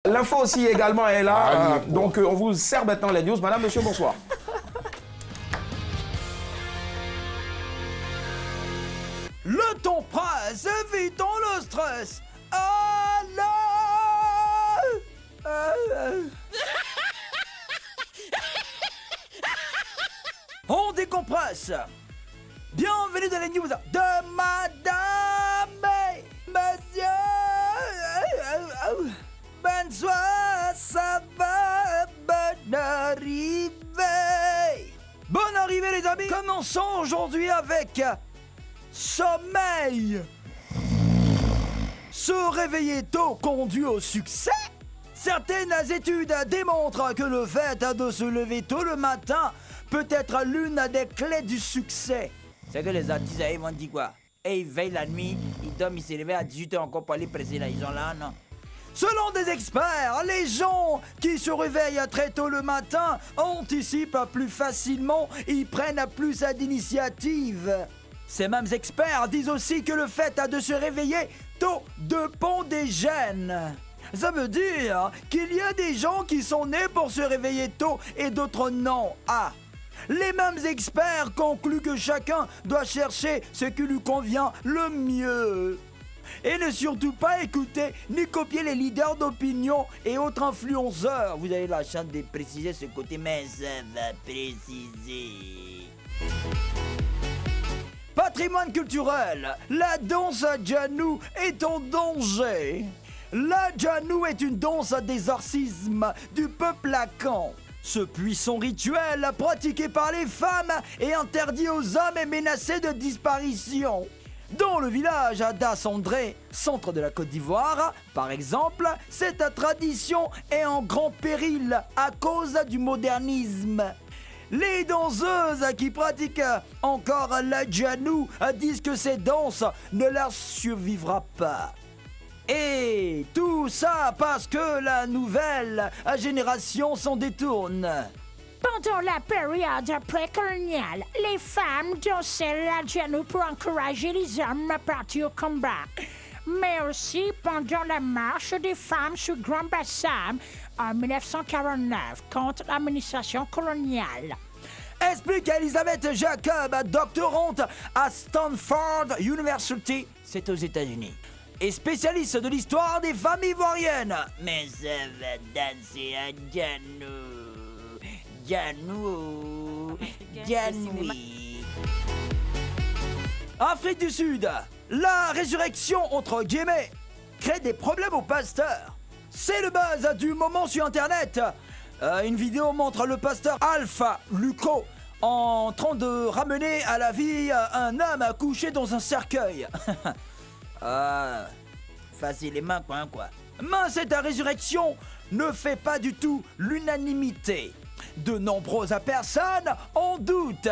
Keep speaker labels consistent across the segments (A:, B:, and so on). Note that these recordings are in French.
A: L'info aussi également est là, donc on vous sert maintenant les news. Madame, monsieur, bonsoir.
B: Le ton presse, évitons le stress. On décompresse. Bienvenue dans les news de Madame et Monsieur. Bonsoir, ça va, bonne arrivée. Bonne arrivée les amis. Commençons aujourd'hui avec sommeil. Se réveiller tôt conduit au succès. Certaines études démontrent que le fait de se lever tôt le matin peut être l'une des clés du succès.
C: C'est que les artistes, ils m'ont dit quoi? Et ils veillent la nuit, ils dorment, ils se réveillent à 18h encore pour aller presser là, ils sont là, non?
B: Selon des experts, les gens qui se réveillent très tôt le matin anticipent plus facilement et prennent plus d'initiatives. Ces mêmes experts disent aussi que le fait de se réveiller tôt dépend des gènes. Ça veut dire qu'il y a des gens qui sont nés pour se réveiller tôt et d'autres non. Les mêmes experts concluent que chacun doit chercher ce qui lui convient le mieux. Et ne surtout pas écouter ni copier les leaders d'opinion et autres influenceurs.
C: Vous avez la chance de préciser ce côté, mais ça va préciser.
B: Patrimoine culturel, la danse Djanou est en danger. La Djanou est une danse d'exorcisme du peuple lacan. Ce puissant rituel, pratiqué par les femmes et interdit aux hommes, est menacé de disparition. Dans le village d'Assandré, centre de la Côte d'Ivoire, par exemple, cette tradition est en grand péril à cause du modernisme. Les danseuses qui pratiquent encore la Djanou disent que cette danse ne leur survivra pas. Et tout ça parce que la nouvelle génération s'en détourne.
D: Pendant la période précoloniale, les femmes dansaient la Djanou pour encourager les hommes à partir au combat. Mais aussi pendant la marche des femmes sur Grand Bassam en 1949 contre l'administration coloniale.
B: Explique Elisabeth Jacob, doctorante à Stanford University, c'est aux États-Unis, et spécialiste de l'histoire des femmes ivoiriennes.
C: Mais ça va danser à Djanou. Djanoui.
B: Afrique du Sud, la résurrection entre guillemets crée des problèmes aux pasteurs. C'est le buzz du moment sur internet. Une vidéo montre le pasteur Alpha Luco en train de ramener à la vie un homme couché dans un cercueil.
C: Facilement quoi.
B: Mais cette résurrection ne fait pas du tout l'unanimité. De nombreuses personnes en doutent.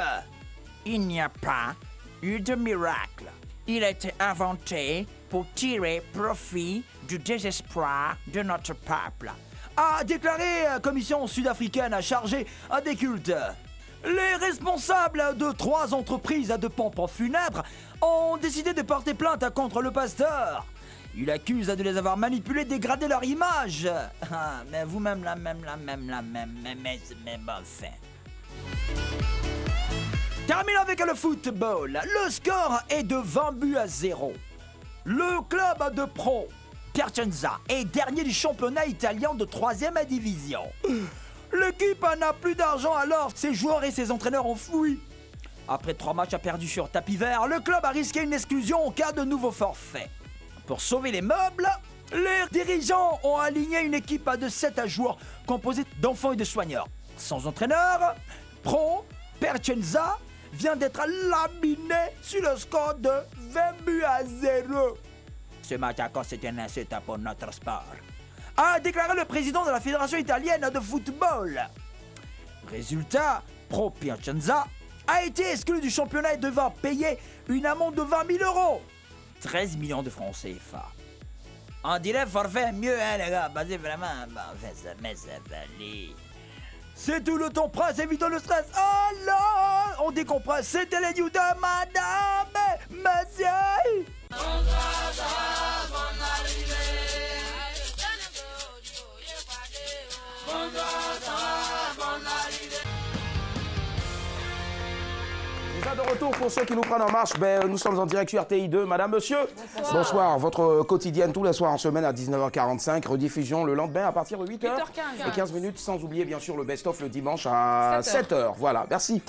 C: Il n'y a pas eu de miracle. Il a été inventé pour tirer profit du désespoir de notre peuple,
B: a déclaré la commission sud-africaine chargée des cultes. Les responsables de 3 entreprises de pompes funèbres ont décidé de porter plainte contre le pasteur. Il accuse de les avoir manipulés, dégradé leur image.
C: Mais vous-même, même enfin.
B: Terminons avec le football. Le score est de 20-0. Le club de pro, Piacenza, est dernier du championnat italien de 3e division. L'équipe n'a plus d'argent alors ses joueurs et ses entraîneurs ont fui. Après 3 matchs perdus sur tapis vert, le club a risqué une exclusion en cas de nouveau forfait. Pour sauver les meubles, les dirigeants ont aligné une équipe de 7 joueurs composée d'enfants et de soigneurs. Sans entraîneur, Pro Piacenza vient d'être laminé sur le score de 20-0.
C: Ce match encore c'est un insulte pour notre sport,
B: a déclaré le président de la Fédération italienne de football. Résultat, Pro Piacenza a été exclu du championnat et devra payer une amende de 20 000 €.
C: 13 millions de francs CFA. On dirait forfait mieux, hein, les gars. Basé vraiment. Mais ça va aller.
B: C'est tout le temps presse, évitons le stress. Alors, on décompresse. C'était les news de Madame et Monsieur.
A: Enfin, de retour pour ceux qui nous prennent en marche, nous sommes en direct sur RTI 2. Madame, monsieur, bonsoir. Votre quotidienne tous les soirs en semaine à 19h45, rediffusion le lendemain à partir de 8h15 et 15 minutes, sans oublier bien sûr le best-of le dimanche à 7h. Voilà, merci.